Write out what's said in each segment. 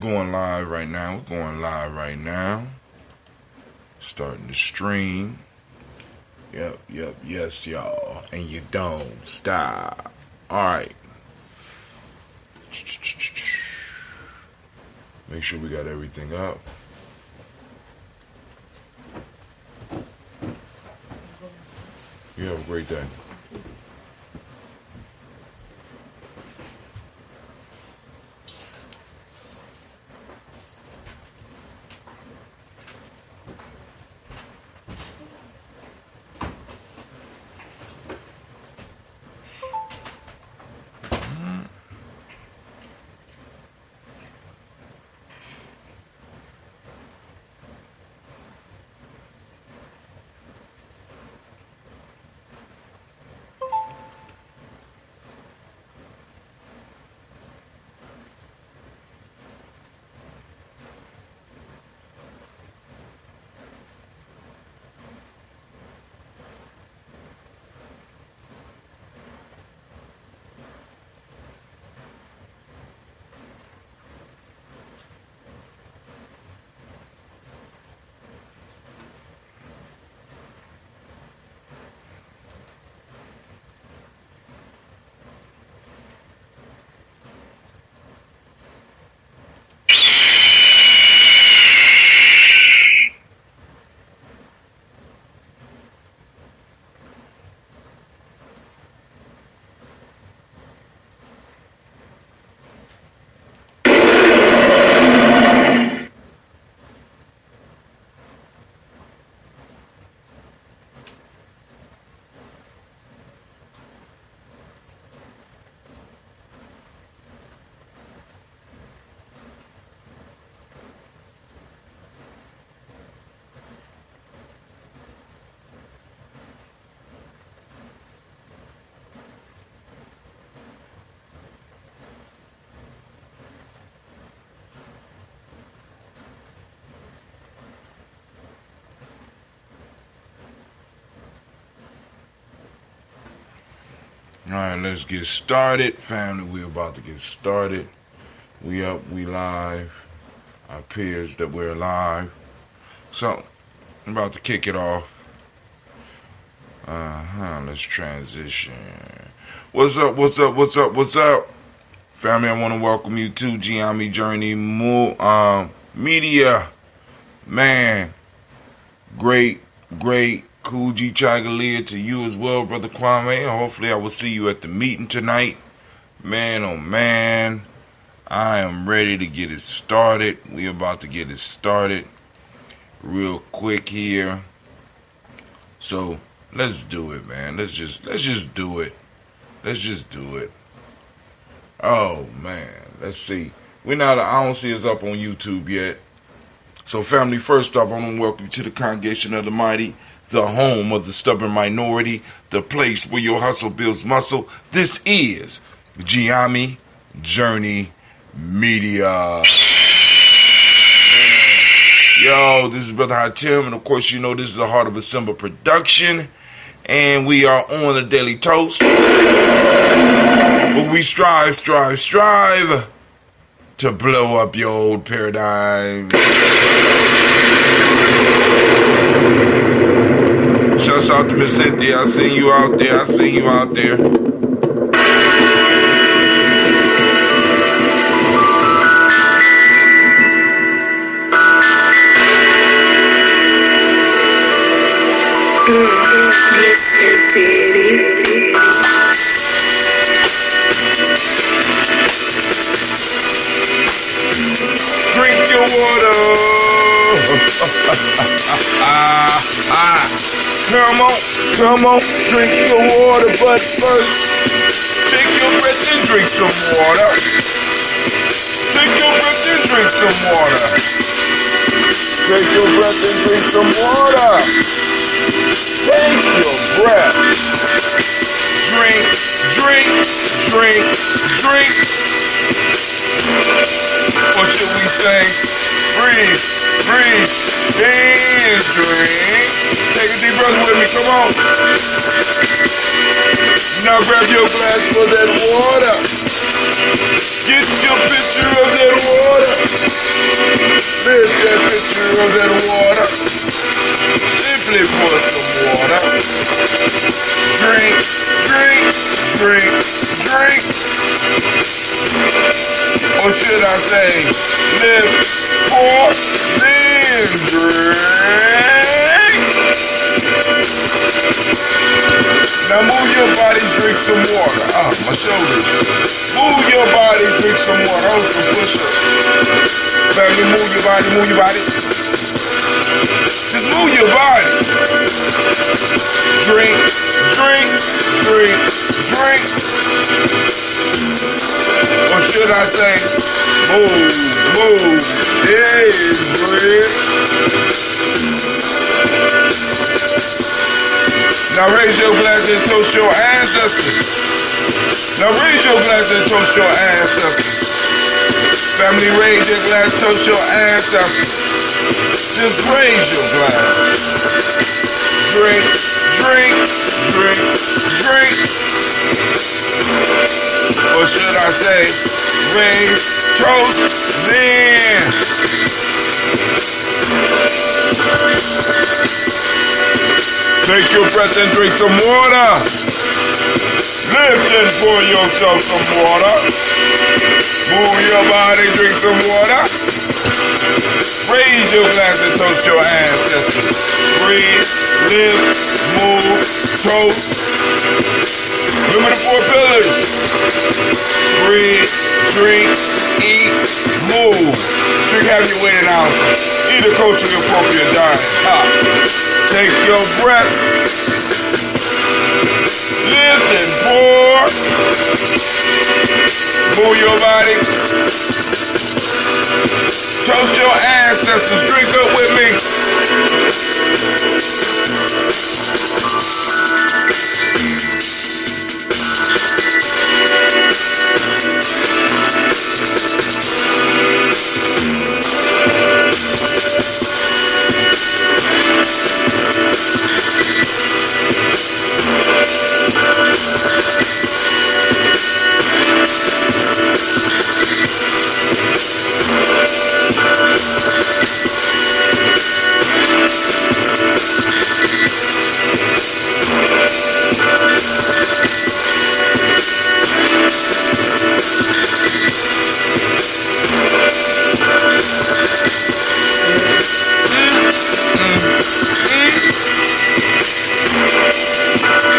Going live right now. We're going live right now. Starting the stream. Yep, yes, y'all. And you don't stop. Alright. Make sure we got everything up. You have a great day. Alright, let's get started. Family, we're about to get started. We up, we live. It appears that we're live. So, I'm about to kick it off. Let's transition. What's up? Family, I want to welcome you to Gye-Nyame Journey Media. Man, great Kujichagulia to you as well, Brother Kwame. Hopefully I will see you at the meeting tonight. Man, oh man, I am ready to get it started. We about to get it started real quick here. So let's do it, man. Let's just do it. Let's just do it. Oh man, let's see. I don't see us up on YouTube yet. So family, first off, I want to welcome you to the congregation of the mighty, the home of the stubborn minority, the place where your hustle builds muscle. This is Gye-Nyame Journey Media. Yo, this is Brother Hatim, and of course you know this is the Heart of a Simba production, and we are on a daily toast. But we strive to blow up your old paradigm. Shouts out to Miss Cynthia. I seen you out there. Mr. Titty. Drink your water. Come on, drink your water, but first, take your breath and drink some water. Take your breath and drink some water. Take your breath and drink some water. Take your breath. Drink. What should we say? breathe, breathe, and drink. Take a deep breath with me, come on. Now grab your glass for that water. Get your picture of that water. There's that picture of that water. Simply pour some water. Drink, drink, drink, drink. Or should I say, live, pour, then drink. Now move your body, drink some water. My shoulders. Move your body, drink some water. Oh, some push-ups. Family, move your body, move your body. Just move your body. Drink, drink, drink, drink. Or should I say, move, move, yeah, drink. Now raise your glass and toast your ancestors. Now raise your glass and toast your ancestors. Family, raise your glass, toast your ancestors. Just raise your glass. Drink, drink, drink, drink. Or should I say, raise, toast, then. Take your breath and drink some water. Lift and pour yourself some water. Move your body, drink some water. Raise your glass and toast your ancestors. Breathe, live, move, toast. Remember the 4 pillars. Breathe, drink, eat, move. Drink heavy weighted ounces. Eat a culturally appropriate diet. Take your breath. Lift and pour. Move your body. Toast your ancestors. Drink up with me.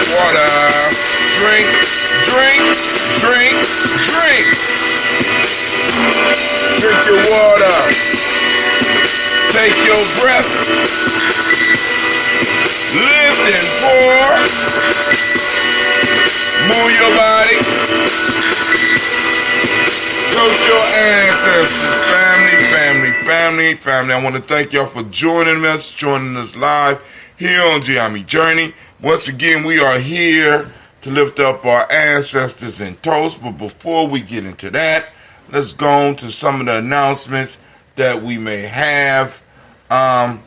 Water. Drink, drink, drink, drink. Drink your water. Take your breath. Lift and pour. Move your body. Toast your ancestors. Family. I want to thank y'all for joining us live here on Gye-Nyame Journey. Once again, we are here to lift up our ancestors and toast. But before we get into that, let's go on to some of the announcements that we may have. I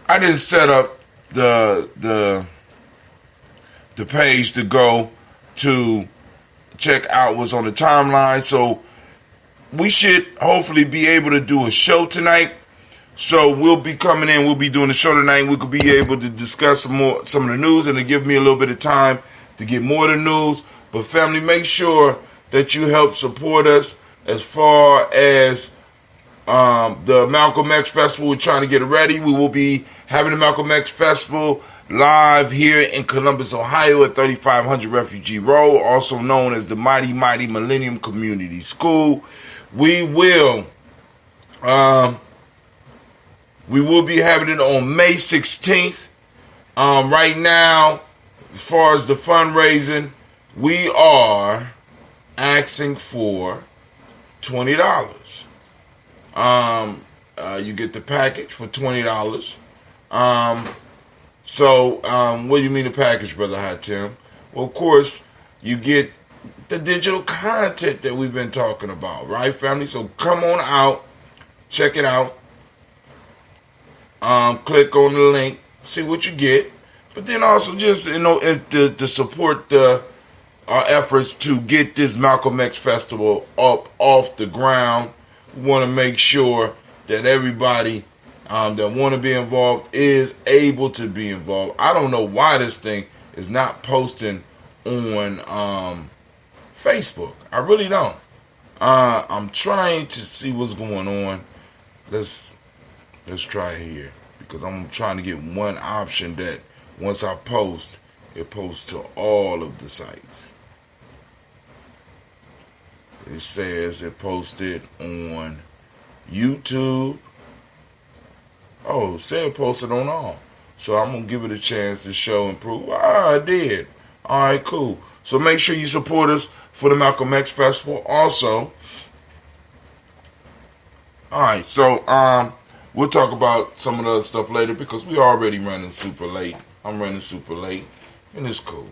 didn't set up the page to go to check out what's on the timeline, so we should hopefully be able to do a show tonight. So we'll be coming in. We'll be doing the show tonight. We could be able to discuss some of the news, and to give me a little bit of time to get more of the news. But family, make sure that you help support us as far as the Malcolm X Festival. We're trying to get it ready. We will be having the Malcolm X Festival live here in Columbus, Ohio at 3500 Refugee Road, also known as the Mighty Millennium Community School. We will be having it on May 16th. Right now, as far as the fundraising, we are asking for $20. You get the package for $20. What do you mean the package, Brother Hot Tim? Well, of course, you get the digital content that we've been talking about, right, family? So come on out, check it out. Click on the link, see what you get. But then also just, to support our efforts to get this Malcolm X Festival up off the ground. We want to make sure that everybody that want to be involved is able to be involved. I don't know why this thing is not posting on Facebook. I really don't. I'm trying to see what's going on. Let's try it here, because I'm trying to get one option that once I post, it posts to all of the sites. It says it posted on YouTube. Oh, it said posted on all. So I'm going to give it a chance to show and prove. I did. All right, cool. So make sure you support us for the Malcolm X Festival. Also, all right, so we'll talk about some of the other stuff later, because we already running super late. I'm running super late, and it's cool.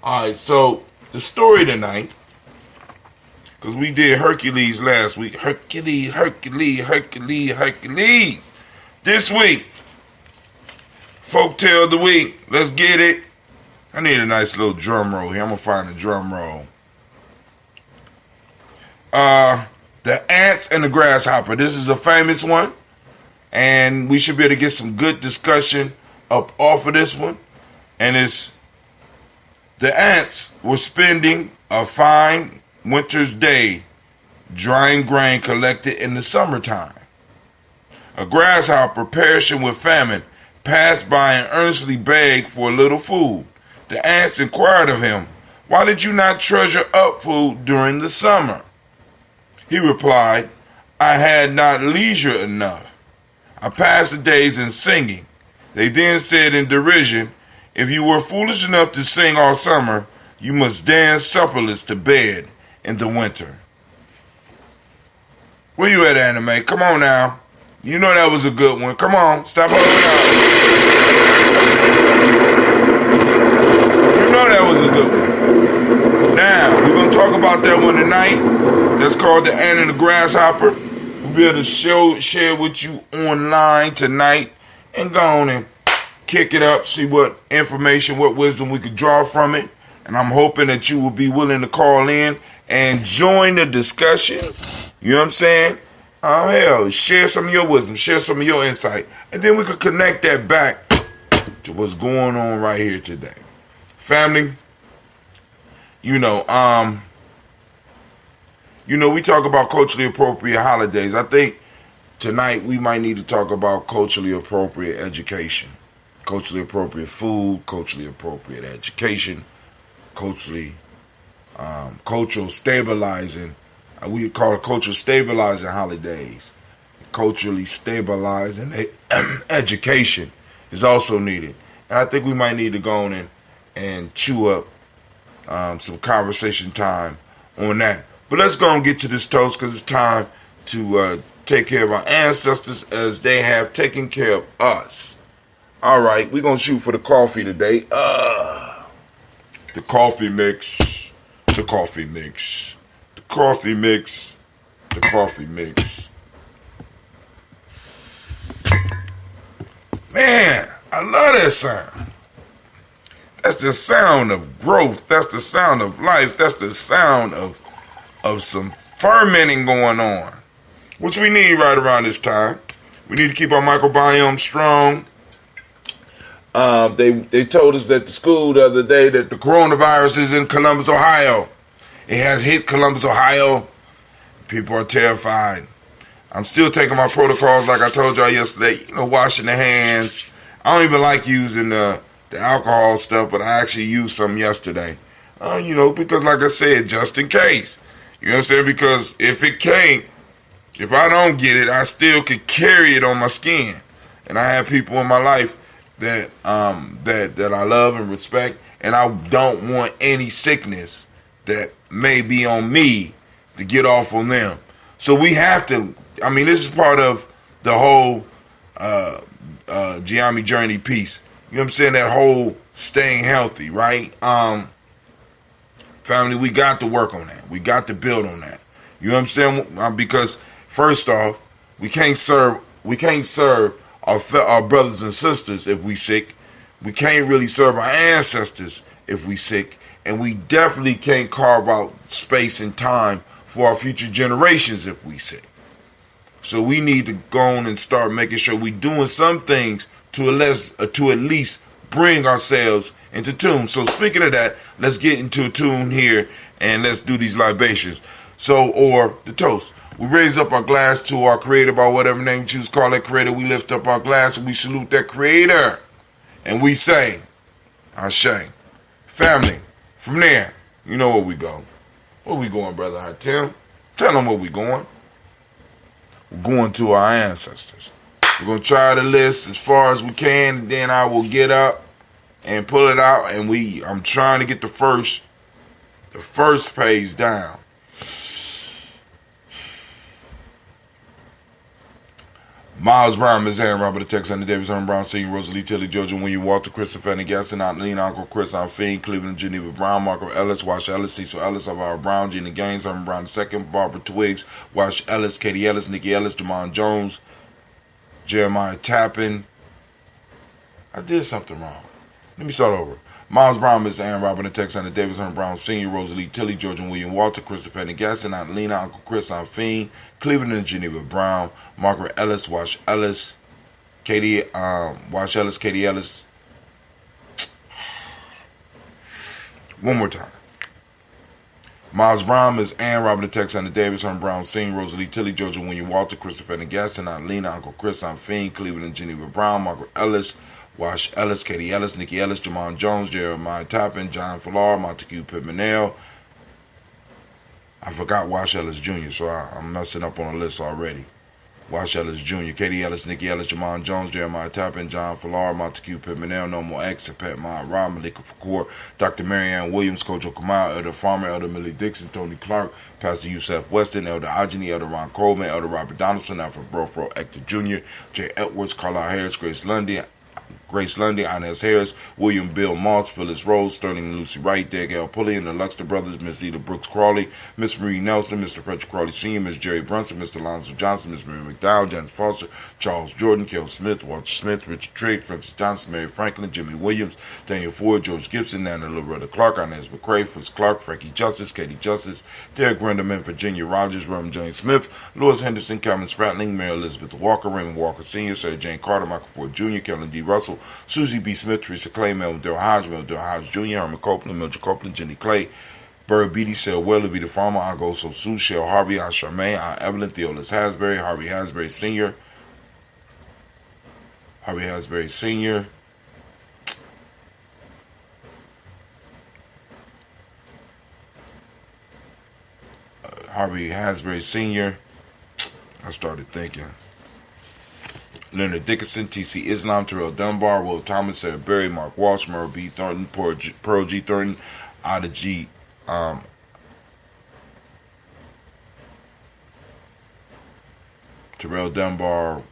All right, so the story tonight, because we did Hercules last week. Hercules. This week, Folktale of the Week. Let's get it. I need a nice little drum roll here. I'm going to find a drum roll. The Ants and the Grasshopper. This is a famous one, and we should be able to get some good discussion up off of this one. And it's, the ants were spending a fine winter's day drying grain collected in the summertime. A grasshopper, perishing with famine, passed by and earnestly begged for a little food. The ants inquired of him, "Why did you not treasure up food during the summer?" He replied, "I had not leisure enough. I passed the days in singing." They then said in derision, "If you were foolish enough to sing all summer, you must dance supperless to bed in the winter." Where you at, Anime? Come on now. You know that was a good one. Come on, stop holding out. You know that was a good one. Now, we're going to talk about that one tonight. That's called The Ant and the Grasshopper. We'll be able to share with you online tonight, and go on and kick it up, see what information, what wisdom we could draw from it. And I'm hoping that you will be willing to call in and join the discussion. You know what I'm saying? Hell, share some of your wisdom, share some of your insight, and then we could connect that back to what's going on right here today. Family, we talk about culturally appropriate holidays. I think tonight we might need to talk about culturally appropriate education, culturally appropriate food, culturally appropriate education, cultural stabilizing. We call it cultural stabilizing holidays. Culturally stabilizing education is also needed. And I think we might need to go on and chew up some conversation time on that. But let's go and get to this toast, because it's time to take care of our ancestors as they have taken care of us. All right, we're going to shoot for the coffee today. The coffee mix. The coffee mix. Coffee mix, the coffee mix. Man, I love that sound. That's the sound of growth. That's the sound of life. That's the sound of some fermenting going on, which we need right around this time. We need to keep our microbiome strong. They told us at the school the other day that the coronavirus is in Columbus, Ohio. It has hit Columbus, Ohio. People are terrified. I'm still taking my protocols like I told y'all yesterday. Washing the hands. I don't even like using the alcohol stuff, but I actually used some yesterday. Because like I said, just in case. You know what I'm saying? Because if I don't get it, I still could carry it on my skin. And I have people in my life that I love and respect, and I don't want any sickness that may be on me to get off on them. So we have to, this is part of the whole Gye-Nyame journey piece. You know what I'm saying? That whole staying healthy, right? Family, we got to work on that. We got to build on that. You know what I'm saying? Because first off, we can't serve our brothers and sisters if we sick. We can't really serve our ancestors if we sick. And we definitely can't carve out space and time for our future generations if we sick. So we need to go on and start making sure we're doing some things to at least bring ourselves into tune. So speaking of that, let's get into tune here and let's do these libations. So, or the toast. We raise up our glass to our creator by whatever name you choose to call that creator. We lift up our glass and we salute that creator. And we say, Ashe. Family, from there, you know where we go. Where we going, Brother Hatim? Tell them where we going. We're going to our ancestors. We're going to try the list as far as we can, and then I will get up and pull it out, and I'm trying to get the first page down. Miles Brown, Ms. Aaron, Robert the Tex, Andy Davis, Herman Brown, Senior, Rosalie Tilly, Georgia, William Walter, Christopher Fanny Gasson, Lena, Uncle Chris, I'm Fiend, Cleveland, Geneva Brown, Marco Ellis, Wash Ellis, Cecil Ellis, Alvaro Brown, Gina Gaines, Herman Brown II, Barbara Twiggs, Wash Ellis, Katie Ellis, Nikki Ellis, Jamon Jones, Jeremiah Tappan. I did something wrong. Let me start over. Miles Brown, Ms. Aaron, Robert the Tex, Andy Davis, Herman Brown Senior, Rosalie Tilly, Georgia, William Walter, Christopher Fanny Gasson, Lena, Uncle Chris, I'm Fiend, Cleveland and Geneva Brown, Margaret Ellis, Wash Ellis, Wash Ellis, Katie Ellis. One more time. Miles Brown, Ms. Ann, Robert the Tex, Andy Davis, Herman Brown Senior, Rosalie Tilly, Georgia, William Walter, Christopher Fanny Gasson, Lena, Uncle Chris, I'm Fiend, Cleveland and Geneva Brown, Margaret Ellis, Wash Ellis, Katie Ellis, Nikki Ellis, Jamon Jones, Jeremiah Tappan, John Fallar, Montague Pittman. I forgot Wash Ellis Jr., so I'm messing up on the list already. Wash Ellis Jr., Katie Ellis, Nikki Ellis, Jamon Jones, Jeremiah Tappan, John Fallar, Montague Pittman, No More X, Pat Ma, Rob, Malika Fakour, Dr. Marianne Williams, Kojo Kamal, Elder Farmer, Elder Millie Dixon, Tony Clark, Pastor Yusef Weston, Elder Ajani, Elder Ron Coleman, Elder Robert Donaldson, Alfred Brofro, Hector Jr., Jay Edwards, Carlisle Harris, Grace Lundy, Inez Harris, William Bill Maltz, Phyllis Rose, Sterling and Lucy Wright, Dale Pulley, and the Luxter brothers, Miss Eda Brooks Crawley, Miss Marie Nelson, Mr. Frederick Crawley Sr., Miss Jerry Brunson, Mr. Lonzo Johnson, Miss Mary McDowell, Janet Foster, Charles Jordan, Kel Smith, Walter Smith, Richard Trigg, Francis Johnson, Mary Franklin, Jimmy Williams, Daniel Ford, George Gibson, Nana Loretta Clark, Inez McCrae, Fritz Clark, Frankie Justice, Katie Justice, Derek Renderman, Virginia Rogers, Reverend James Smith, Louis Henderson, Calvin Spratling, Mary Elizabeth Walker, Raymond Walker Sr., Sarah Jane Carter, Michael Ford Jr., Kellen D. Russell, Susie B. Smith, Teresa Clay, Mel Hodge Jr., Herman Copeland, Mildred Copeland, Jenny Clay, Bird Beatty, Sel Well, Levita Farmer, Ago Sosu, Shell Harvey, Aunt Charmaine, Aunt Evelyn, Theolis Hasbury, Harvey Hasbury Sr., Harvey Hasbury Sr., Harvey Hasbury Sr., I started thinking. Leonard Dickinson, T.C. Islam, Terrell Dunbar, Will Thomas, Sarah Berry, Mark Walsh, Merle B. Thornton, Pearl G. Thornton, Ada G. Terrell Dunbar,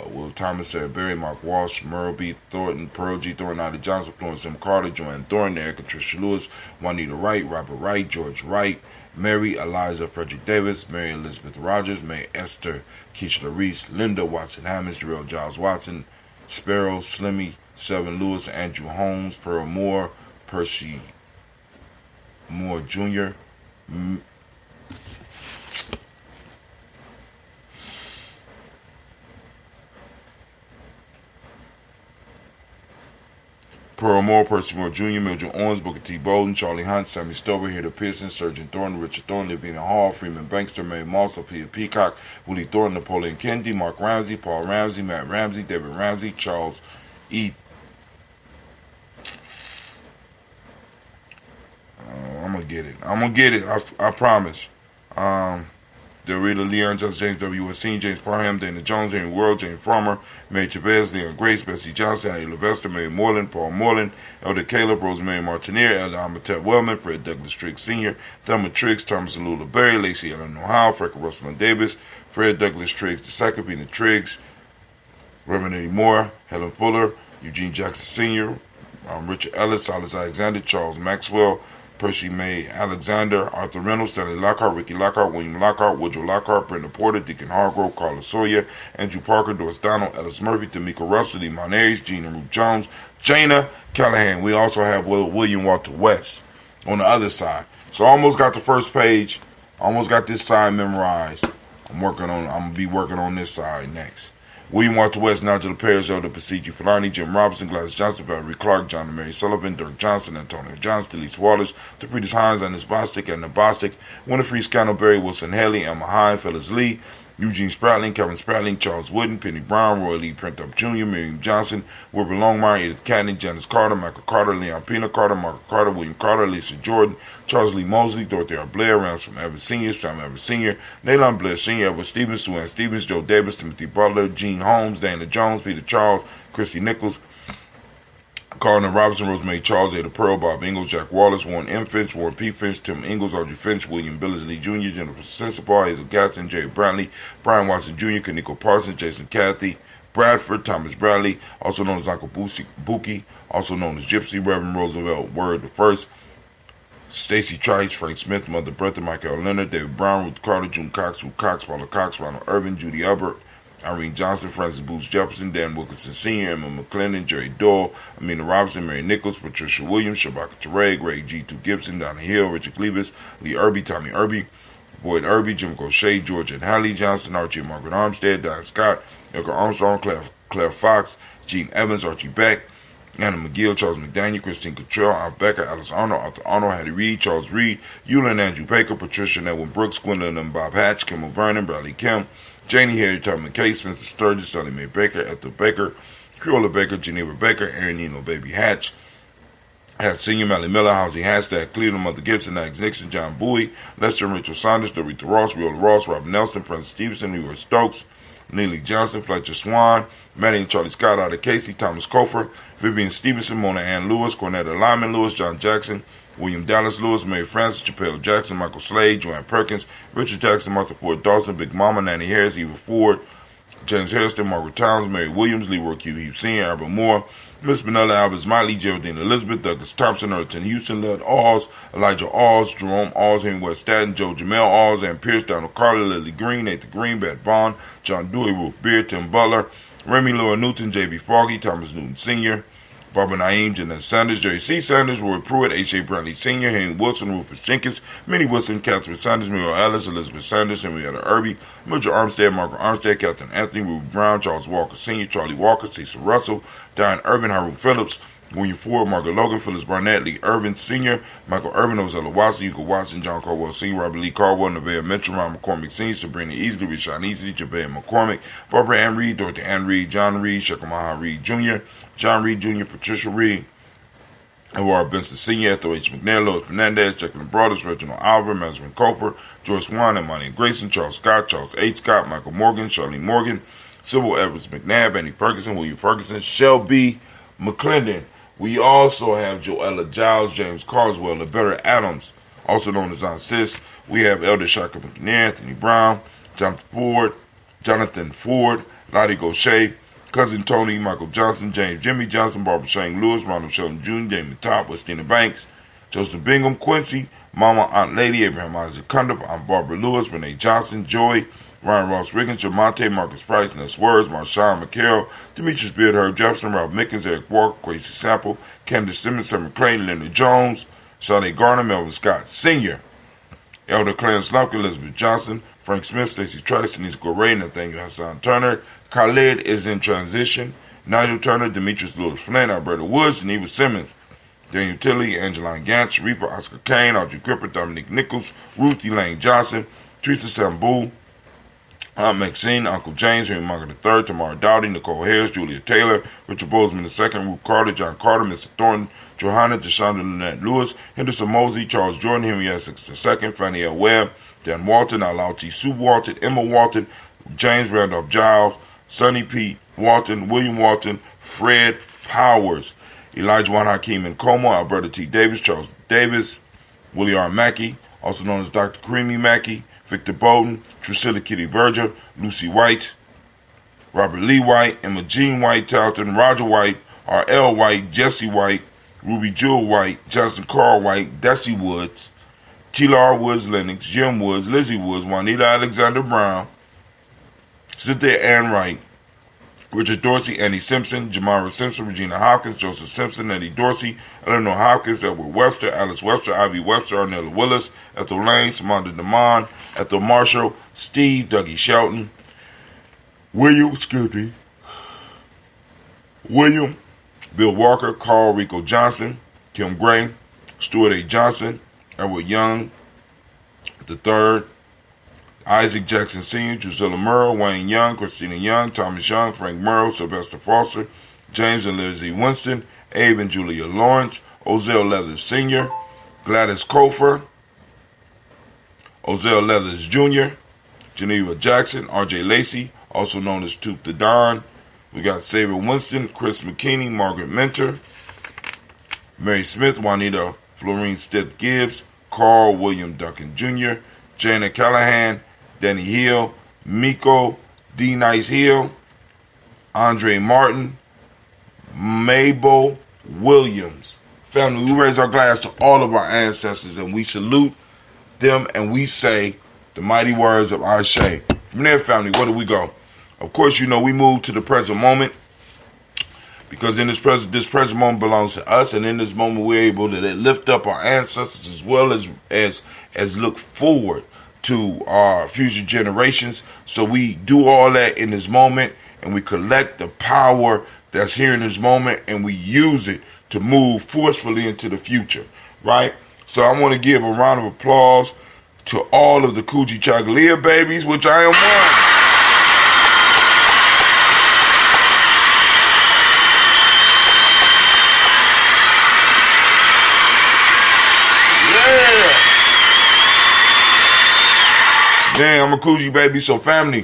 Will Thomas, Sarah Berry, Mark Walsh, Merle B. Thornton, Pearl G. Thornton, Ada Johnson, Florence M. Carter, Joanne Thornton, Erica Tricia Lewis, Juanita Wright, Robert Wright, George Wright, Mary Eliza Frederick Davis, Mary Elizabeth Rogers, May Esther Keishla Reese, Linda Watson Hammonds, Jarrell Giles Watson, Sparrow, Slimmy, Selvin Lewis, Andrew Holmes, Pearl Moore, Percy Moore Jr., Pearl Moore, Percy Moore Jr., Mildred Owens, Booker T. Bolden, Charlie Hunt, Sammy Stover, Hilda Pearson, Surgeon Thornton, Richard Thornton, Lavina Hall, Freeman Bankster, Mary Moss, Peter Peacock, Willie Thornton, Napoleon Kennedy, Mark Ramsey, Paul Ramsey, Matt Ramsey, David Ramsey, Charles E. I'm going to get it. I promise. Dorita Leon, Just James W. S. James Parham, Dana Jones, Amy World, James Farmer, Mary Chavez, Leon Grace, Bessie Johnson, Annie Levester, Mary Moreland, Paul Moreland, Elder Caleb, Rosemary Martinier, Elder Amatep Wellman, Fred Douglas Triggs Sr., Thelma Triggs, Thomas and Lula Berry, Lacey Ellen Ohio, Freckle Russell and Davis, Fred Douglas Triggs II, Pina Triggs, Reverend Eddie Moore, Helen Fuller, Eugene Jackson Sr., Richard Ellis, Silas Alexander, Charles Maxwell, Percy May Alexander, Arthur Reynolds, Stanley Lockhart, Ricky Lockhart, William Lockhart, Woodrow Lockhart, Brenda Porter, Deacon Hargrove, Carla Sawyer, Andrew Parker, Doris Donald, Ellis Murphy, Tamika Russell, Lee Monares, Gene and Ruth Jones, Jana Callahan. We also have William Walter West on the other side. So I almost got the first page. Almost got this side memorized. I'm gonna be working on this side next. William Walter West, Nigel Perez, Elder Pasigi Filani, Jim Robinson, Gladys Johnson, Valerie Clark, John and Mary Sullivan, Dirk Johnson, Antonio Johnson, Delise Waters, Depretis Hines, Annis Bostic, Edna Bostic, Winifred Scannell, Barry Wilson Haley, Emma Hine, Phyllis Lee, Eugene Spratling, Kevin Spratling, Charles Wooden, Penny Brown, Roy Lee Printup Jr., Miriam Johnson, Wilbur Longmire, Edith Catney, Janice Carter, Michael Carter, Leon Pina Carter, Margaret Carter, William Carter, Lisa Jordan, Charles Lee Mosley, Dorothy R. Blair, Rams from Evans Sr., Sam Evans Sr., Nayland Blair Sr., Edward Stevens, Sue Ann Stevens, Joe Davis, Timothy Butler, Gene Holmes, Dana Jones, Peter Charles, Christy Nichols, Cardinal Robinson, Rosemary Charles, Ada Pearl, Bob Ingalls, Jack Wallace, Warren M. Finch, Warren P. Finch, Tim Ingalls, Audrey Finch, William Billingsley Jr., Jennifer Sensabaugh, Hazel Gaston, Jerry Brantley, Brian Watson Jr., Kaniko Parsons, Jason Cathy, Bradford, Thomas Bradley, also known as Uncle Buki, also known as Gypsy, Reverend Roosevelt Word I, Stacy Trice, Frank Smith, Mother Bertha, Michael Leonard, David Brown, Ruth Carter, June Cox, Ruth Cox, Paula Cox, Ronald Irvin, Judy Albert, Irene Johnson, Francis Booth Jefferson, Dan Wilkinson Sr., Emma McClendon, Jerry Doyle, Amina Robinson, Mary Nichols, Patricia Williams, Shabaka Teray, Greg G2 Gibson, Donna Hill, Richard Clevis, Lee Irby, Tommy Irby, Boyd Irby, Jim Gaucher, George and Hallie Johnson, Archie and Margaret Armstead, Diane Scott, Edgar Armstrong, Claire Fox, Gene Evans, Archie Beck, Anna McGill, Charles McDaniel, Christine Cottrell, Al Becker, Alice Arnold, Arthur Arnold, Hattie Reed, Charles Reed, Eula and Andrew Baker, Patricia and Edwin Brooks, Gwendolyn and Bob Hatch, Kim O'Vernon, Bradley Kim, Janie Harry, Tom McKay, Spencer Sturgis, Sally Mae Baker, Ethel Baker, Creola Baker, Geneva Baker, Aaron Nino Baby Hatch, Hatch Senior, Mally Miller, Housie Hashtag, Cleveland, Mother Gibson, Alex Nixon, John Bowie, Lester and Rachel Saunders, Dorita Ross, Viola Ross, Robin Nelson, Prince Stevenson, Leroy Stokes, Neely Johnson, Fletcher Swan, Maddie and Charlie Scott, Ada Casey, Thomas Kofer, Vivian Stevenson, Mona Ann Lewis, Cornetta Lyman Lewis, John Jackson, William Dallas Lewis, Mary Francis, Chappelle Jackson, Michael Slade, Joanne Perkins, Richard Jackson, Martha Ford Dawson, Big Mama, Nanny Harris, Eva Ford, James Harrison, Margaret Towns, Mary Williams, Leroy Q. Hughes Sr., Albert Moore, Miss Benella, Albert Smiley, Geraldine Elizabeth, Douglas Thompson, Erton Houston, Lud Alls, Elijah Alls, Jerome Alls, Henry West Staten, Joe Jamel Alls, Ann Pierce, Donald Carter, Lily Green, Nathan Green, Beth Vaughn, John Dewey, Ruth Beard, Tim Butler, Remy Laura Newton, J.B. Foggy, Thomas Newton Sr., Barbara Naeem, Jeanette Sanders, Jerry C. Sanders, Roy Pruitt, H.A. Bradley Sr., Henry Wilson, Rufus Jenkins, Minnie Wilson, Catherine Sanders, Muriel Ellis, Elizabeth Sanders, Henrietta Irby, Mitchell Armstead, Margaret Armstead, Captain Anthony, Ruby Brown, Charles Walker Sr., Charlie Walker, Cecil Russell, Diane Irvin, Haroon Phillips, William Ford, Margaret Logan, Phyllis Barnett, Lee Irvin Sr., Michael Irvin, Ozella Watson, Hugo Watson, John Caldwell Sr., Robert Lee Caldwell, Nevaeh Mitchell, Ron McCormick Sr., Sabrina Easley, Rashawn Easley, Jabez McCormick, Barbara Ann Reed, Dorothy Ann Reed, John Reed, Shekamaha Reed Jr., John Reed Jr., Patricia Reed, Edward Benson Sr., Ethel H. McNair, Lois Fernandez, Jacqueline Broadus, Reginald Alver, Mazarin Coper, Joyce Wan, Imani Grayson, Charles Scott, Charles H. Scott, Michael Morgan, Charlene Morgan, Sybil Edwards McNabb, Annie Ferguson, William Ferguson, Shelby McClendon. We also have Joella Giles, James Carswell, Lavera Adams, also known as Aunt Sis. We have Elder Shaka McNair, Anthony Brown, Jonathan Ford, Lottie Gaucher, Cousin Tony, Michael Johnson, James Jimmy Johnson, Barbara Shane Lewis, Ronald Sheldon Jr., Damon Top, Westina Banks, Joseph Bingham, Quincy, Mama, Aunt Lady, Abraham Isaac Cundiff, Aunt Barbara Lewis, Renee Johnson, Joy, Ryan Ross Riggins, Jamonte, Marcus Price, Ness Words, Marshawn McHale, Demetrius Beard, Herb Jefferson, Ralph Mickens, Eric Walker, Quasi Sample, Candace Simmons, Sam McClain, Leonard Jones, Sade Garner, Melvin Scott Sr., Elder Clarence Lumpkin, Elizabeth Johnson, Frank Smith, Stacey Trice, Denise Goray, Nathaniel Hassan Turner. Khalid is in transition. Nigel Turner, Demetrius Lewis Flynn, Alberta Woods, Geneva Simmons, Daniel Tilley, Angeline Gantz, Reaper, Oscar Kane, Audrey Cripper, Dominique Nichols, Ruth Elaine Johnson, Teresa Sambu, Aunt Maxine, Uncle James, Henry Margaret III, Tamara Dowdy, Nicole Harris, Julia Taylor, Richard Bozeman II, Ruth Carter, John Carter, Mr. Thornton, Johanna, Deshaunda Lynette Lewis, Henderson Mosey, Charles Jordan, Henry Essex II, Fannie L. Webb, Dan Walton, Alauti Sue Walton, Emma Walton, James Randolph Giles, Sonny Pete Walton, William Walton, Fred Powers, Elijah Juan Hakeem Nkomo, Alberta T. Davis, Charles Davis, Willie R. Mackey, also known as Dr. Creamy Mackey, Victor Bowden, Drusilla Kitty Berger, Lucy White, Robert Lee White, Emma Jean White, Talton, Roger White, R.L. White, Jesse White, Ruby Jewel White, Johnson Carl White, Desi Woods, T-Lar Woods Lennox, Jim Woods, Lizzie Woods, Juanita Alexander Brown, Cynthia Ann Wright, Richard Dorsey, Annie Simpson, Jamara Simpson, Regina Hopkins, Joseph Simpson, Eddie Dorsey, Eleanor Hopkins, Edward Webster, Alice Webster, Ivy Webster, Arnella Willis, Ethel Lane, Samantha DeMond, Ethel Marshall, Steve, Dougie Shelton, William, Bill Walker, Carl Rico Johnson, Kim Gray, Stuart A. Johnson, Edward Young III, Isaac Jackson Sr., Drusilla Murrow, Wayne Young, Christina Young, Thomas Young, Frank Murrow, Sylvester Foster, James and Lizzie Winston, Abe and Julia Lawrence, Ozell Leathers Sr., Gladys Kofer, Ozell Leathers Jr., Geneva Jackson, R.J. Lacey, also known as Tooth the Don. We got Saber Winston, Chris McKinney, Margaret Mentor, Mary Smith, Juanita Florine Stith Gibbs, Carl William Duncan Jr., Jana Callahan, Danny Hill, Miko D. Nice Hill, Andre Martin, Mabel Williams. Family, we raise our glass to all of our ancestors and we salute them and we say the mighty words of Ashe. From there, family, where do we go? Of course, you know, we move to the present moment because in this present moment belongs to us, and in this moment we're able to lift up our ancestors as well as look forward to our future generations. So we do all that in this moment, and we collect the power that's here in this moment, and we use it to move forcefully into the future, right? So I want to give a round of applause to all of the Kujichagulia babies, which I am one. Yeah, I'm a Kuji baby. So family,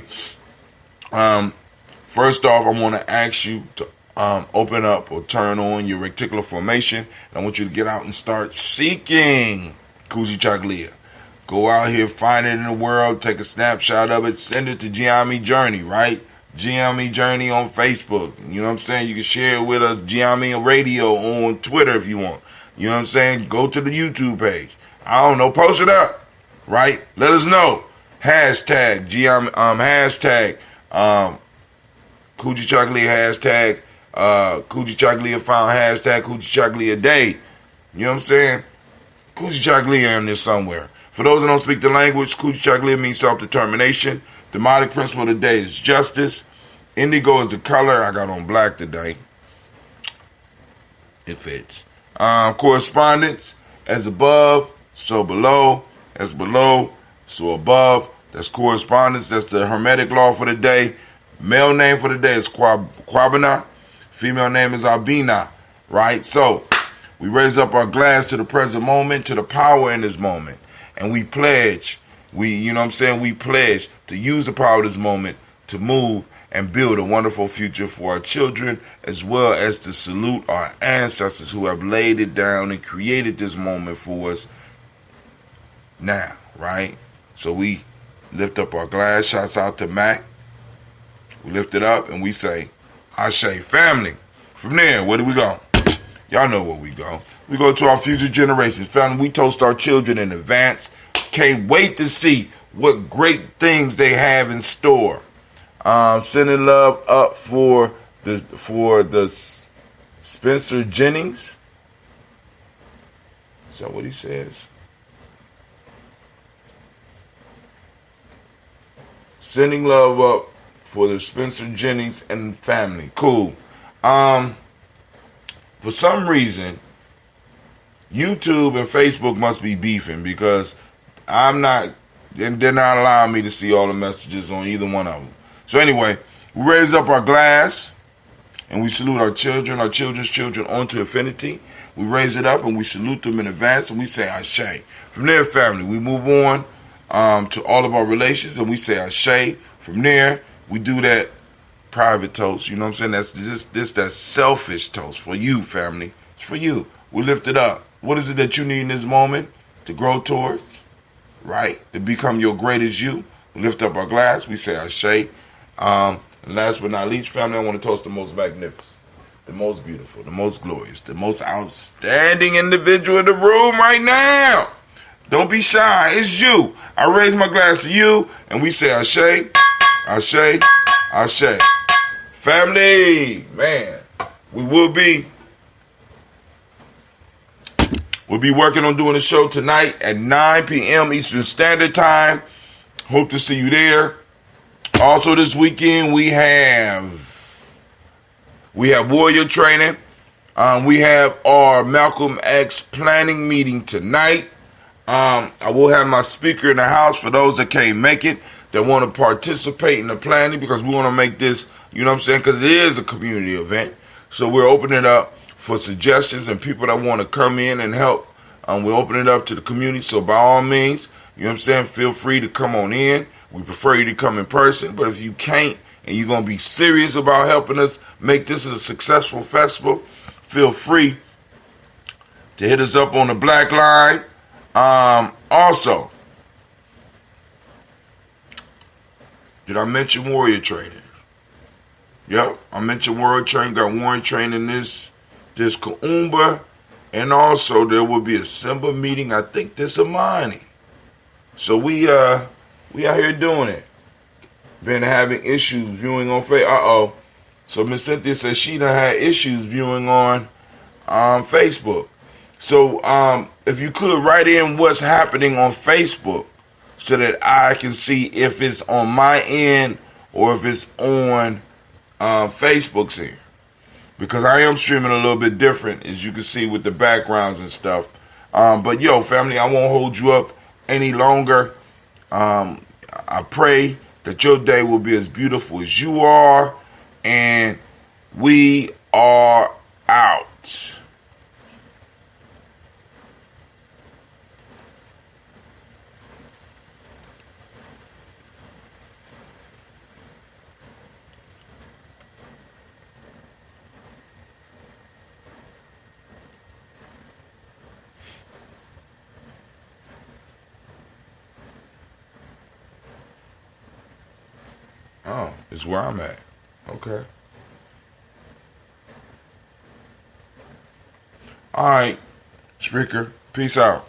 first off, I want to ask you to open up or turn on your reticular formation. And I want you to get out and start seeking Kujichagulia. Go out here, find it in the world, take a snapshot of it, send it to Gye-Nyame Journey, right? Gye-Nyame Journey on Facebook. You know what I'm saying? You can share it with us, Gye-Nyame Radio on Twitter if you want. You know what I'm saying? Go to the YouTube page. I don't know, post it up, right? Let us know. Hashtag Gye-Nyame, hashtag Kujichagulia, hashtag Kujichagulia found, hashtag Kujichagulia Day. You know what I'm saying? Kujichagulia in there somewhere. For those that don't speak the language, Kujichagulia means self-determination. The demonic principle of the day is justice. Indigo is the color. I got on black today. It fits. Correspondence. As above, so below. As below, so above. That's correspondence. That's the Hermetic law for the day. Male name for the day is Kwabena. Female name is Albina. Right? So, we raise up our glass to the present moment, to the power in this moment. And we pledge, we pledge to use the power of this moment to move and build a wonderful future for our children, as well as to salute our ancestors who have laid it down and created this moment for us now, right? So we lift up our glass, shouts out to Mac. We lift it up and we say, Ashe, family. From there, where do we go? Y'all know where we go. We go to our future generations. Family, we toast our children in advance. Can't wait to see what great things they have in store. Sending love up for the Spencer Jennings. Is that what he says? Sending love up for the Spencer Jennings and family. Cool. For some reason, YouTube and Facebook must be beefing because they're not allowing me to see all the messages on either one of them. So anyway, we raise up our glass and we salute our children, our children's children onto infinity. We raise it up and we salute them in advance and we say Ashe. From there, family, we move on to all of our relations and we say Ashe. From there, we do that private toast. You know what I'm saying? That's that selfish toast for you, family. It's for you. We lift it up. What is it that you need in this moment to grow towards? Right? To become your greatest you. We lift up our glass. We say Ashe. And last but not least, family, I want to toast the most magnificent. the most beautiful, the most glorious, the most outstanding individual in the room right now. Don't be shy. It's you. I raise my glass to you, and we say Ashe, Ashe, Ashe. Family, man, we'll be working on doing a show tonight at 9 p.m. Eastern Standard Time. Hope to see you there. Also this weekend we have warrior training. We have our Malcolm X planning meeting tonight. I will have my speaker in the house for those that can't make it, that want to participate in the planning, because we want to make this, you know what I'm saying, because it is a community event. So we're opening it up for suggestions and people that want to come in and help. We're opening it up to the community, so by all means, you know what I'm saying, feel free to come on in. We prefer you to come in person, but if you can't and you're going to be serious about helping us make this a successful festival, feel free to hit us up on the Black Line. Also, did I mention warrior training? Yep, I mentioned warrior training. Got warrior training this Kuumba, and also there will be a Simba meeting, I think this Amani. So we out here doing it. Been having issues viewing on Facebook. So Miss Cynthia says she done had issues viewing on Facebook. So if you could write in what's happening on Facebook so that I can see if it's on my end or if it's on Facebook's end. Because I am streaming a little bit different, as you can see with the backgrounds and stuff. But yo, family, I won't hold you up any longer. I pray that your day will be as beautiful as you are, and we are out. Oh, it's where I'm at. Okay. All right, speaker. Peace out.